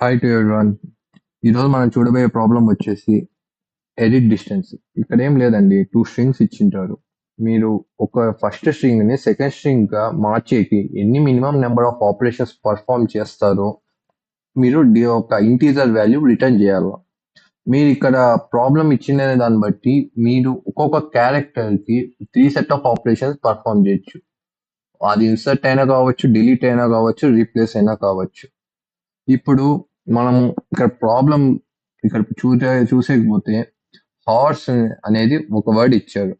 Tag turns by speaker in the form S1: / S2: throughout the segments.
S1: Hi to everyone. ఈరోజు మనం చూడబోయే ప్రాబ్లం వచ్చేసి ఎడిట్ డిస్టెన్స్. ఇక్కడ ఏం లేదండి, 2 స్ట్రింగ్స్ ఇచ్చింటారు. మీరు ఒక ఫస్ట్ స్ట్రింగ్ని సెకండ్ స్ట్రింగ్గా మార్చేకి ఎన్ని minimum number of operations perform చేస్తారో మీరు ఒక ఇంటీజర్ వాల్యూ రిటర్న్ చేయాలి. మీరు ఇక్కడ ప్రాబ్లం ఇచ్చిన దాన్ని బట్టి మీరు ఒక్కొక్క క్యారెక్టర్కి 3 సెట్ ఆఫ్ ఆపరేషన్స్ పర్ఫామ్ చేయొచ్చు. అది ఇన్సర్ట్ అయినా కావచ్చు, డిలీట్ అయినా కావచ్చు, రీప్లేస్ అయినా కావచ్చు. ఇప్పుడు మనం ఇక్కడ ప్రాబ్లం ఇక్కడ చూసేకపోతే హార్స్ అనేది ఒక వర్డ్ ఇచ్చారు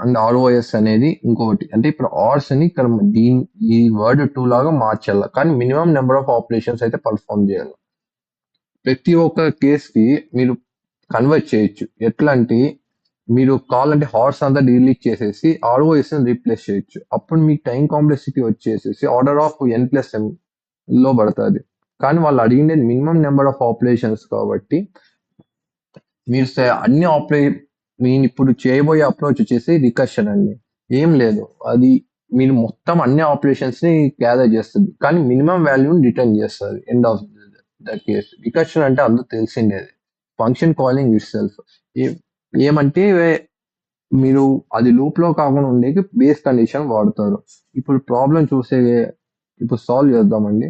S1: అండ్ ఆర్ఓఎస్ అనేది ఇంకొకటి. అంటే ఇప్పుడు హార్స్ ని ఇక్కడ ఈ వర్డ్ 2 లాగా మార్చాలి, కానీ మినిమం నెంబర్ ఆఫ్ ఆపరేషన్స్ అయితే పర్ఫామ్ చేయాలి. ప్రతి ఒక్క కేసుకి మీరు కన్వర్ట్ చేయొచ్చు. ఎట్లా అంటే మీరు కావాలంటే హార్స్ అంతా డిలీట్ చేసేసి ఆర్ఓఎస్ ని రీప్లేస్ చేయొచ్చు. అప్పుడు మీకు టైం కాంప్లెక్సిటీ వచ్చేసేసి ఆర్డర్ ఆఫ్ n+m లో పడుతుంది. కానీ వాళ్ళు అడిగిండేది మినిమం నెంబర్ ఆఫ్ ఆపరేషన్స్ కాబట్టి మీరు నేను ఇప్పుడు చేయబోయే అప్రోచ్ వచ్చేసి రికర్షన్ అండి. ఏం లేదు, అది మీరు మొత్తం అన్ని ఆపరేషన్స్ ని గ్యాదర్ చేస్తుంది, కానీ మినిమం వాల్యూని రిటర్న్ చేస్తుంది end of the case. Recursion అంటే అందరూ తెలిసిండేది, ఫంక్షన్ కాలింగ్ ఇట్ సెల్ఫ్. ఏమంటే మీరు అది లూప్ లో కాకుండా ఉండేకి బేస్ కండిషన్ వాడతారు. ఇప్పుడు ప్రాబ్లం ఇప్పుడు సాల్వ్ చేద్దామండి.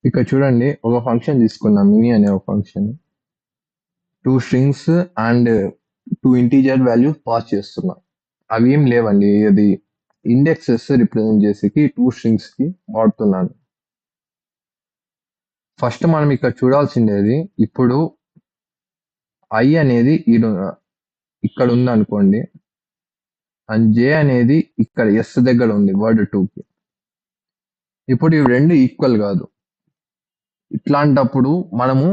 S1: ఇక్కడ చూడండి, ఒక ఫంక్షన్ తీసుకున్నాం, మినీ అనే ఒక function. 2 strings and 2 integer values pass చేస్తున్నాం. అవి ఏం లేవండి, అది ఇండెక్సెస్ రిప్రజెంట్ చేసేకి 2 స్ట్రింగ్స్ కి వాడుతున్నాను. ఫస్ట్ మనం ఇక్కడ చూడాల్సిండేది, ఇప్పుడు ఐ అనేది ఇక్కడ ఉంది అనుకోండి, అండ్ జే అనేది ఇక్కడ ఎస్ దగ్గర ఉంది వర్డ్ 2 కి. ఇప్పుడు ఇవి రెండు ఈక్వల్ కాదు. ఇట్లాంటప్పుడు మనము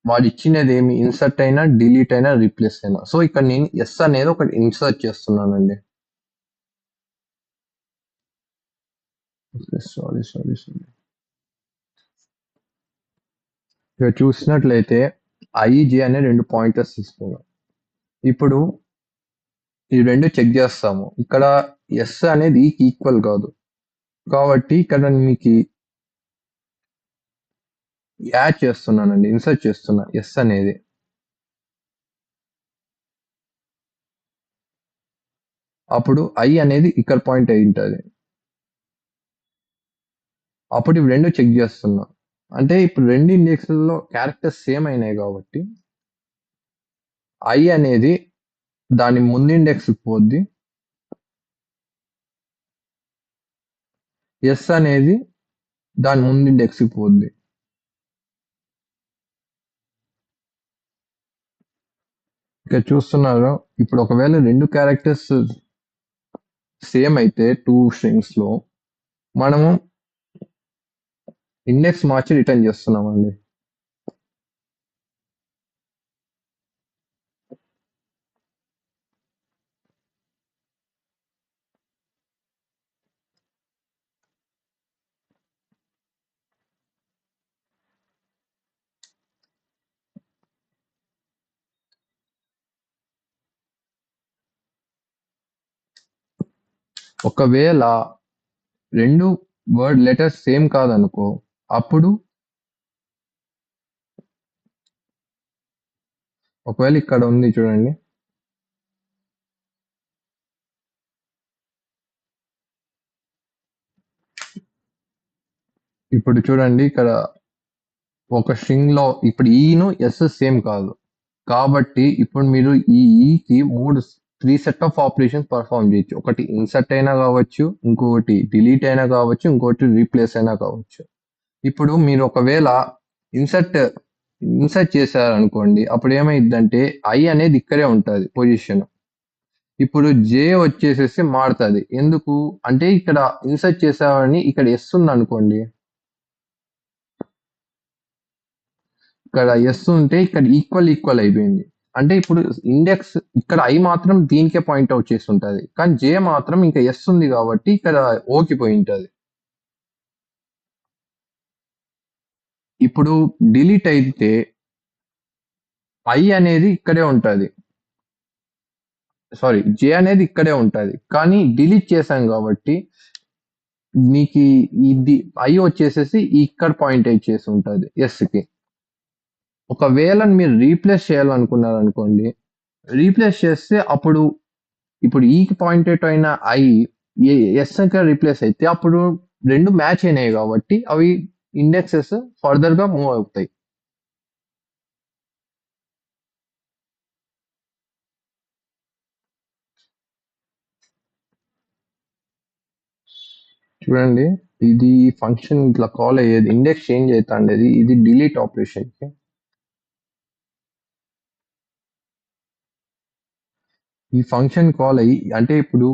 S1: వాడు ఇచ్చినది ఏమి ఇన్సర్ట్ అయినా, డిలీట్ అయినా, రీప్లేస్ అయినా. సో ఇక్కడ నేను ఎస్ అనేది ఒకటి ఇన్సర్ట్ చేస్తున్నానండి. సారీ. ఇక్కడ చూసినట్లయితే ఐజే అనే 2 పాయింటర్స్ తీసుకున్నాం. ఇప్పుడు ఈ రెండు చెక్ చేస్తాము. ఇక్కడ ఎస్ అనేది ఈక్వల్ కాదు కాబట్టి ఇక్కడ మీకు యాడ్ చేస్తున్నానండి, ఇన్సర్ట్ చేస్తున్నా ఎస్ అనేది. అప్పుడు ఐ అనేది ఇక్కడ పాయింట్ అయి ఉంటుంది. అప్పుడు ఇవి రెండు చెక్ చేస్తున్నా, అంటే ఇప్పుడు రెండు ఇండెక్స్లలో క్యారెక్టర్స్ సేమ్ అయినాయి కాబట్టి ఐ అనేది దాని ముందు ఇండెక్స్ పోద్ది, ఎస్ అనేది దాని ముందు ఇండెక్స్ పోద్ది. ఇక్కడ చూస్తున్నారు, ఇప్పుడు ఒకవేళ రెండు క్యారెక్టర్స్ సేమ్ అయితే 2 స్ట్రింగ్స్ లో మనము ఇండెక్స్ మార్చి రిటర్న్ చేస్తున్నామండి. ఒకవేళ రెండు వర్డ్ లెటర్స్ సేమ్ కాదనుకో, అప్పుడు ఒకవేళ ఇక్కడ ఉంది చూడండి, ఇప్పుడు చూడండి ఇక్కడ ఒక స్ట్రింగ్ లో ఇప్పుడు ఈను ఎస్ సేమ్ కాదు కాబట్టి ఇప్పుడు మీరు ఈ ఈకి 3 సెట్ ఆఫ్ ఆపరేషన్స్ పర్ఫామ్ చేయొచ్చు. ఒకటి ఇన్సర్ట్ అయినా కావచ్చు, ఇంకొకటి డిలీట్ అయినా కావచ్చు, ఇంకొకటి రీప్లేస్ అయినా కావచ్చు. ఇప్పుడు మీరు ఒకవేళ ఇన్సర్ట్ చేశారనుకోండి, అప్పుడు ఏమైందంటే ఐ అనేది ఇక్కడే ఉంటుంది పొజిషన్. ఇప్పుడు జే వచ్చేసేసి మారుతుంది. ఎందుకు అంటే ఇక్కడ ఇన్సర్ట్ చేసామని ఇక్కడ ఎస్ ఉంది అనుకోండి, ఇక్కడ ఎస్ ఉంటే ఇక్కడ ఈక్వల్ అయిపోయింది. అంటే ఇప్పుడు ఇండెక్స్ ఇక్కడ ఐ మాత్రం దీనికే పాయింట్ అవుట్ చేసి ఉంటుంది, కానీ జే మాత్రం ఇంకా ఎస్ ఉంది కాబట్టి ఇక్కడ ఓకి పోయి ఉంటుంది. ఇప్పుడు డిలీట్ అయితే ఐ అనేది ఇక్కడే ఉంటది. సారీ, జే అనేది ఇక్కడే ఉంటది. కానీ డిలీట్ చేశాం కాబట్టి మీకు ఇది ఐ వచ్చేసేసి ఇక్కడ పాయింట్ చేసి ఉంటది ఎస్ కి. ఒకవేళ మీరు రీప్లేస్ చేయాలనుకున్నారనుకోండి, రీప్లేస్ చేస్తే అప్పుడు ఇప్పుడు ఈకి పాయింటెడ్ అయిన ఐ ఎస్ రీప్లేస్ అయితే అప్పుడు రెండు మ్యాచ్ అయినాయి కాబట్టి అవి ఇండెక్సెస్ ఫర్దర్ గా మూవ్ అవుతాయి. చూడండి, ఇది ఫంక్షన్ ఇట్లా కాల్ అయ్యేది ఇండెక్స్ చేంజ్ అవుతా ఉండేది, ఇది డిలీట్ ఆపరేషన్ కి. ఈ ఫంక్షన్ కాల్ అయ్యి అంటే ఇప్పుడు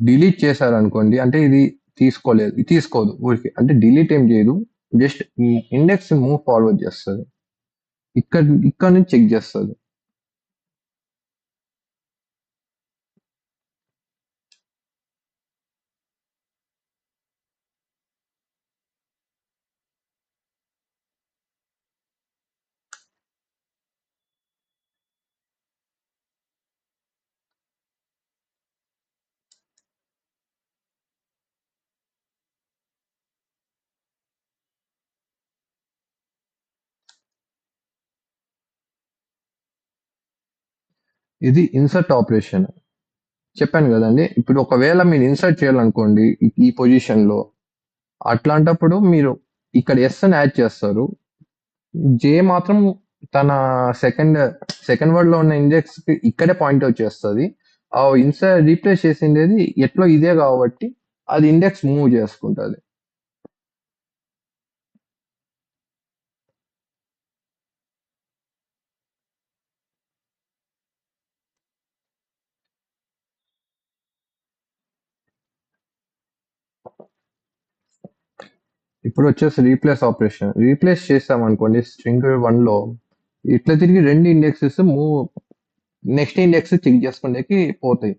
S1: డిలీట్ చేశారనుకోండి, అంటే ఇది తీసుకోలేదు, ఇది తీసుకోదు ఊరికి, అంటే డిలీట్ ఏం చేయదు, జస్ట్ ఇండెక్స్ మూవ్ ఫార్వర్డ్ చేస్తుంది, ఇక్కడ ఇక్కడ నుంచి చెక్ చేస్తుంది. ఇది ఇన్సర్ట్ ఆపరేషన్. చెప్పాను కదండి, ఇప్పుడు ఒకవేళ మీరు ఇన్సర్ట్ చేయాలనుకోండి ఈ పొజిషన్ లో, అట్లాంటప్పుడు మీరు ఇక్కడ ఎస్ అని యాడ్ చేస్తారు, జే మాత్రం తన సెకండ్ సెకండ్ వర్డ్ లో ఉన్న ఇండెక్స్ కి ఇక్కడే పాయింట్ అవుట్ చేస్తుంది. ఆ ఇన్సర్ట్ రీప్లేస్ చేసిండేది ఎట్లో ఇదే కాబట్టి అది ఇండెక్స్ మూవ్ చేసుకుంటుంది. ఇప్పుడు వచ్చేసి రీప్లేస్ ఆపరేషన్. రీప్లేస్ చేసాం అనుకోండి స్ట్రింగ్ వన్ లో, ఇట్లా తిరిగి రెండు indexes move next index check చేసుకునేకి పోతాయి.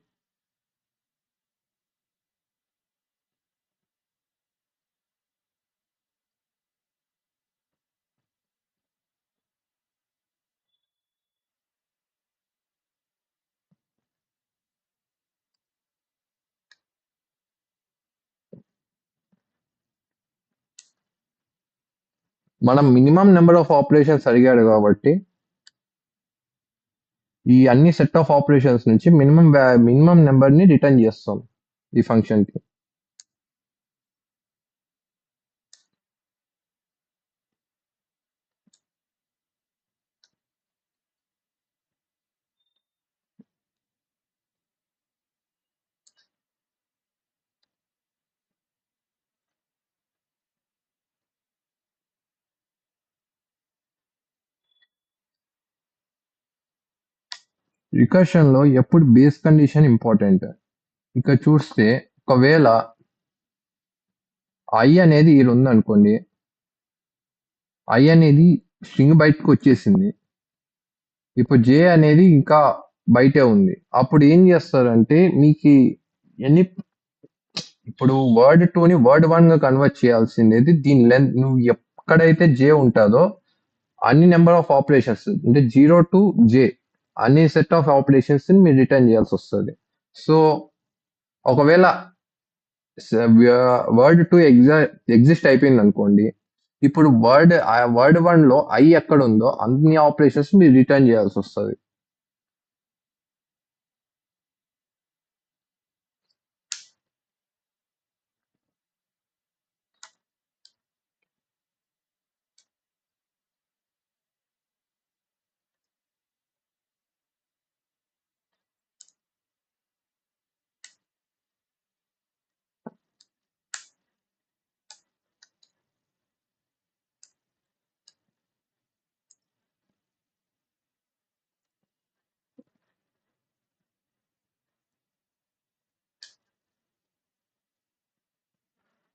S1: మనం మినిమం నెంబర్ ఆఫ్ ఆపరేషన్స్ అడిగాడు కాబట్టి ఈ అన్ని సెట్ ఆఫ్ ఆపరేషన్స్ నుంచి మినిమం నెంబర్ ని రిటర్న్ చేస్తాం ఈ ఫంక్షన్ కి. రికర్షన్ లో ఎప్పుడు బేస్ కండిషన్ ఇంపార్టెంట్. ఇక్కడ చూస్తే ఒకవేళ ఐ అనేది ఇలా ఉందనుకోండి, ఐ అనేది స్ట్రింగ్ బయటకు వచ్చేసింది, ఇప్పుడు జే అనేది ఇంకా బయటే ఉంది, అప్పుడు ఏం చేస్తారంటే మీకు ఎన్ని ఇప్పుడు వర్డ్ టూ ని వర్డ్ వన్ గా కన్వర్ట్ చేయాల్సిందేది దీని లెంత్, నువ్వు ఎక్కడైతే జే ఉంటుందో అన్ని నెంబర్ ఆఫ్ ఆపరేషన్స్ అంటే 0 to J అన్ని సెట్ ఆఫ్ ఆపరేషన్స్ ని మీరు రిటర్న్ చేయాల్సి వస్తుంది. సో ఒకవేళ వర్డ్ టూ ఎగ్జిస్ట్ అయిపోయింది అనుకోండి, ఇప్పుడు వర్డ్ వన్ లో ఐ ఎక్కడ ఉందో అన్ని ఆపరేషన్స్ మీరు రిటర్న్ చేయాల్సి వస్తుంది.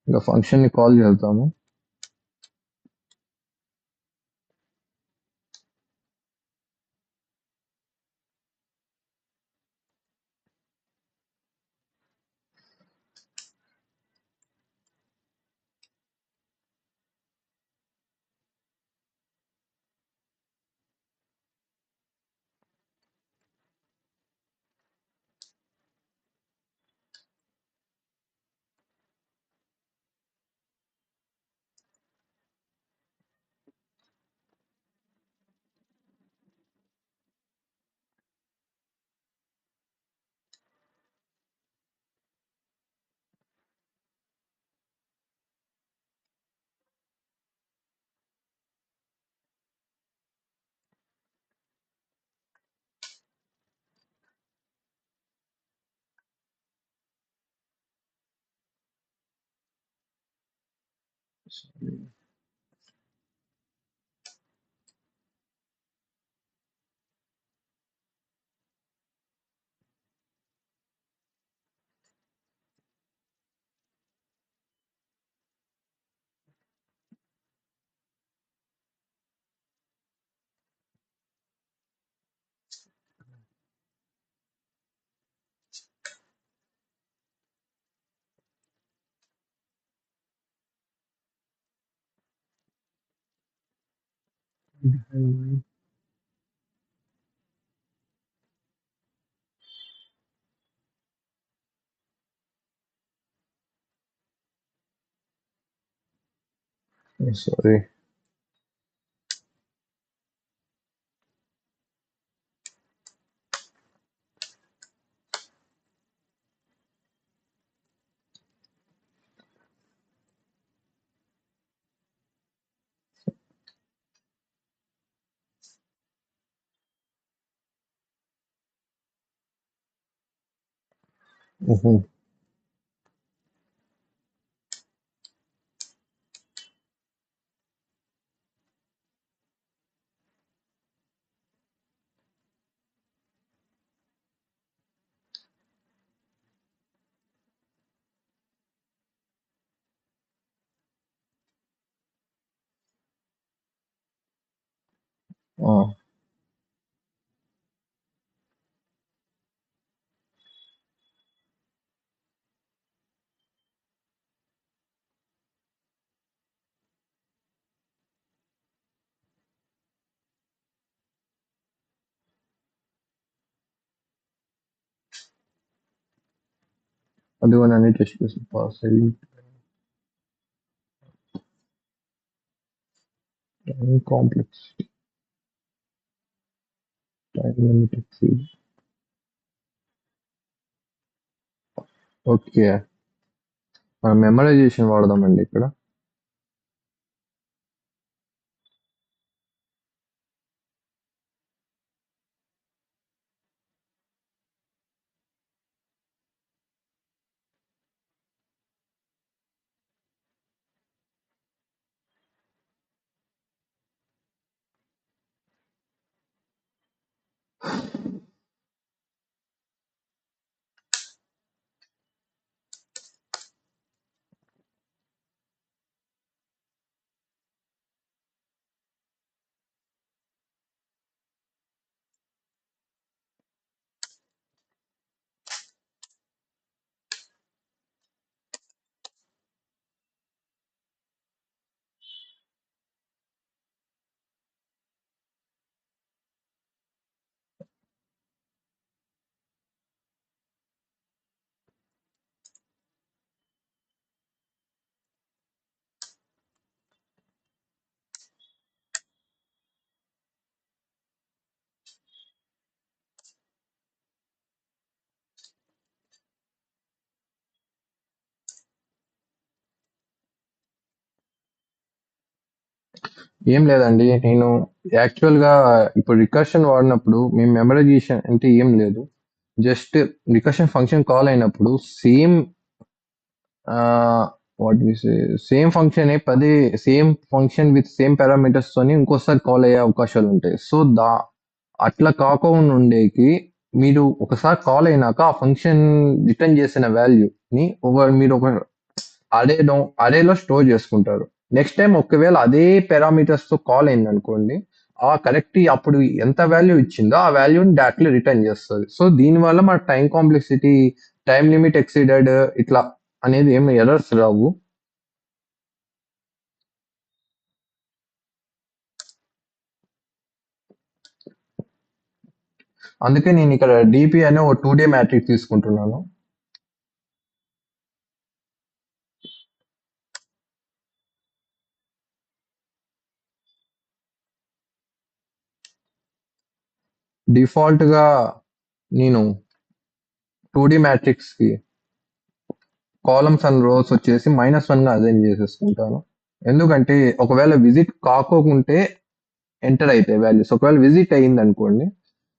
S1: ఇంకా ఫంక్షన్ ని కాల్ చేద్దాము. Sorry. Sorry. Mhm. ఆ! అదిగోనండి టెస్ట్ కేస్ పాస్ అయ్యి time complex time limit exceed. Okay. మనం మెమరైజేషన్ వాడదామండి ఇక్కడ. ఏం లేదండి. నేను యాక్చువల్‌గా ఇప్పుడు రికర్షన్ వాడినప్పుడు మేము మెమరైజేషన్ అంటే ఏం లేదు. జస్ట్ రికర్షన్ ఫంక్షన్ కాల్ అయినప్పుడు same what we say same ఫంక్షనే same function with same parameters తోని ఇంకోసారి కాల్ అయ్యే అవకాశాలు ఉంటాయి. సో, అట్లా కాకుండా ఉండేకి మీరు ఒకసారి కాల్ అయినాక ఆ ఫంక్షన్ రిటర్న్ చేసిన వాల్యూని మీరు ఒక అరేలో స్టోర్ చేసుకుంటారు. నెక్స్ట్ టైం ఒకవేళ అదే పారామీటర్స్ తో కాల్ అయింది అనుకోండి, ఆ కరెక్ట్ అప్పుడు ఎంత వాల్యూ ఇచ్చిందో ఆ వాల్యూని డైరెక్ట్లీ రిటర్న్ చేస్తుంది. సో దీనివల్ల మన time complexity, time limit exceeded ఇట్లా అనేది ఏమి ఎర్రర్స్ రావు. అందుకే నేను ఇక్కడ డిపి అనే ఒక 2D మ్యాట్రిక్స్ తీసుకుంటున్నాను. డిఫాల్ట్ గా నేను 2D మ్యాట్రిక్స్ కి కాలమ్స్ అండ్ రోస్ వచ్చేసి -1 గా అసైన్ చేసేసుకుంటాను. ఎందుకంటే ఒకవేళ విజిట్ కాకోకుంటే ఎంటర్ అయితే వాల్యూస్, ఒకవేళ విజిట్ అయ్యింది అనుకోండి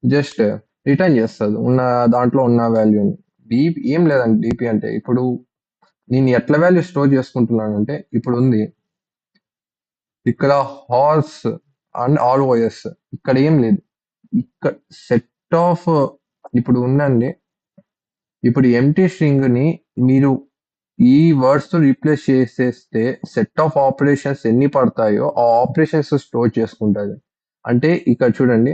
S1: జస్ట్ రిటర్న్ చేస్తుంది ఉన్న దాంట్లో ఉన్న వాల్యూని. డీపీ ఏం లేదండి. డీపీ అంటే ఇప్పుడు నేను ఎట్లా వాల్యూ స్టోర్ చేసుకుంటున్నానంటే ఇప్పుడు ఉంది ఇక్కడ హార్స్ అండ్ ఆర్ఓఎస్ ఇక్కడ ఏం లేదు. ఇక్కడ సెట్ ఆఫ్ ఇప్పుడు ఉందండి. ఇప్పుడు ఎంటీ స్ట్రింగ్ ని మీరు ఈ వర్డ్స్ తో రీప్లేస్ చేసేస్తే సెట్ ఆఫ్ ఆపరేషన్స్ ఎన్ని పడతాయో ఆ ఆపరేషన్స్ స్టోర్ చేసుకుంటుంది. అంటే ఇక్కడ చూడండి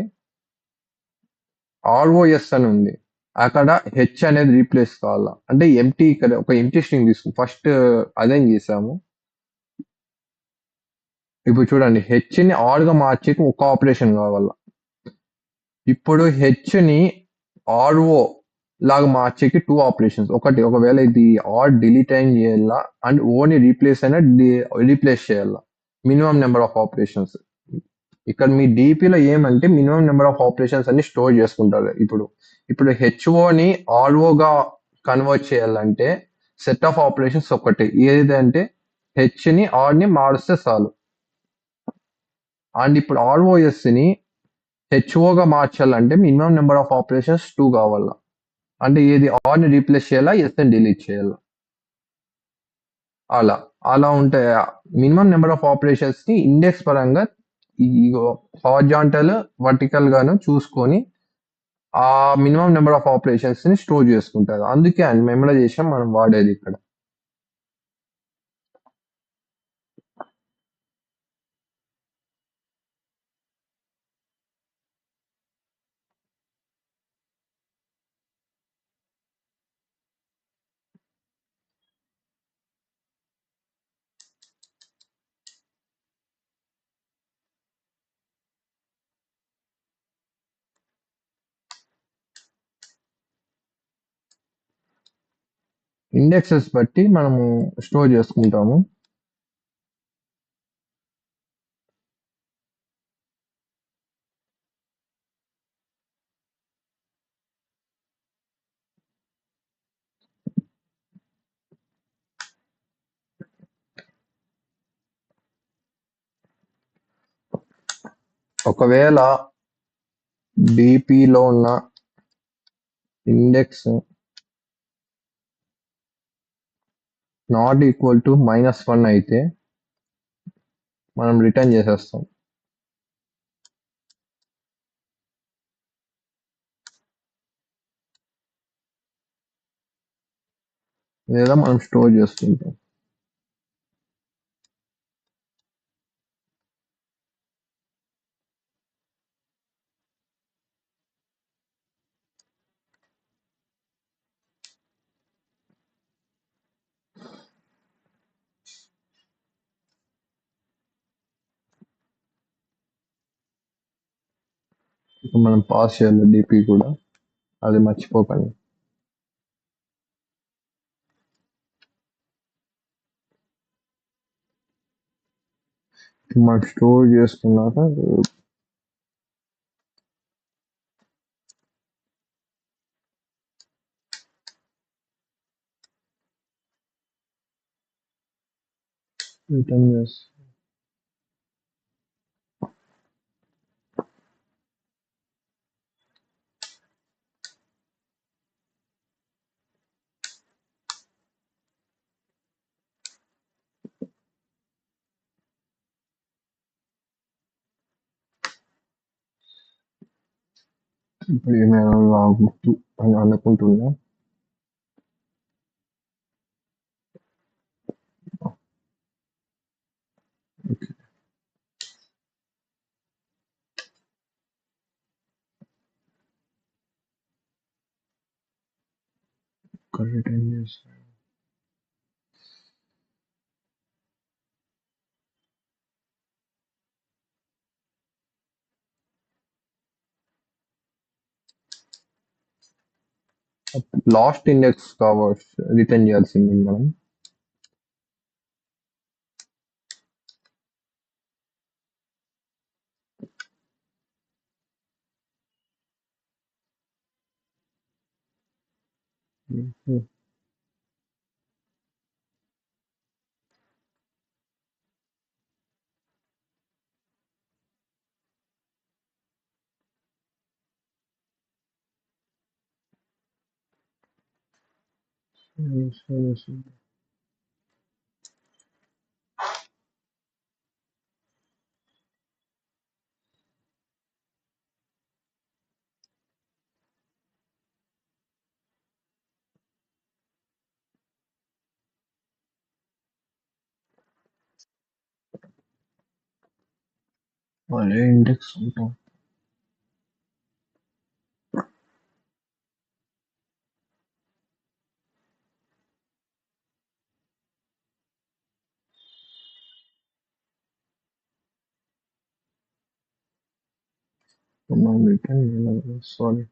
S1: ఆర్ఓఎస్ అని ఉంది, అక్కడ హెచ్ అనేది రీప్లేస్ కావాలా అంటే ఎంటీ, ఇక్కడ ఒక ఎంటీ స్ట్రింగ్ తీసుకుని ఫస్ట్ అదేం చేసాము. ఇప్పుడు చూడండి హెచ్ ని ఆర్ గా మార్చేకి ఒక ఆపరేషన్ కావాలా. ఇప్పుడు హెచ్ ని ఆర్ఓ లాగా మార్చేకి 2 ఆపరేషన్స్. ఒకటి ఒకవేళ ఇది ఆర్ డిలీట్ అయిన చేయాలా అండ్ ఓని రీప్లేస్ అయినా రీప్లేస్ చేయాలా. Minimum number of operations. ఇక్కడ మీ డిపిలో ఏమంటే మినిమం నెంబర్ ఆఫ్ ఆపరేషన్స్ అన్ని స్టోర్ చేసుకుంటారు. ఇప్పుడు హెచ్ఓని ఆర్ఓగా కన్వర్ట్ చేయాలంటే సెట్ ఆఫ్ ఆపరేషన్స్ ఒకటి ఏదంటే హెచ్ని ఆర్ని మారుస్తే చాలు. అండ్ ఇప్పుడు ఆర్ఓఎస్ని హెచ్ఓగా మార్చాలంటే మినిమం నెంబర్ ఆఫ్ ఆపరేషన్స్ 2 కావాలా. అంటే ఏది ఆర్ని రీప్లేస్ చేయాలా, ఎస్ని డిలీట్ చేయాలా. అలా అలా ఉంటాయి. మినిమం నెంబర్ ఆఫ్ ఆపరేషన్స్ ని ఇండెక్స్ పరంగా హార్జాంటల్ వర్టికల్ గాను చూసుకొని ఆ మినిమం నెంబర్ ఆఫ్ ఆపరేషన్స్ ని స్టోర్ చేసుకుంటారు. అందుకే అండ్ మెమరైజేషన్ మనం వాడేది ఇక్కడ. ఇండెక్సెస్ బట్టి మనము స్టోర్ చేసుకుంటాము. ఒకవేళ డిపిలో ఉన్న ఇండెక్స్ నాట్ ఈక్వల్ టు -1 అయితే మనం రిటర్న్ చేసేస్తాం. లేదా మనం స్టోర్ చేసుకుంటాం. మనం పాస్ చేయాలి డిపి కూడా, అది మర్చిపోకండి. మనం స్టోర్ చేసుకున్నాక రిటర్న్ చేస్తాం. ఇప్పుడు ఏమైనా గుర్తు అని అనుకుంటున్నా. రిటర్న్ చేస్తాం. లాస్ట్ ఇండెక్స్ కావచ్చు రిటర్న్ చేయాల్సింది మనం. అరే ఇండెక్స్ ఉంటాం. మనం return sorry.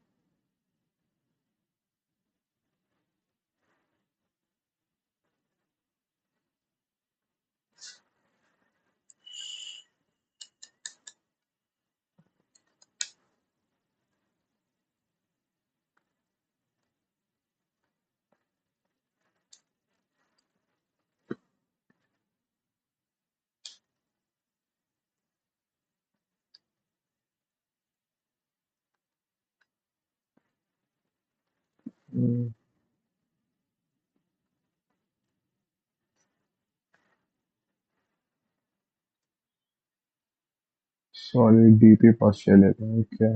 S1: Sorry DP pass చేయలేదు. ఓకే.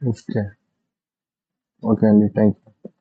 S1: ఓకే. ఓకే అండి. Thank you.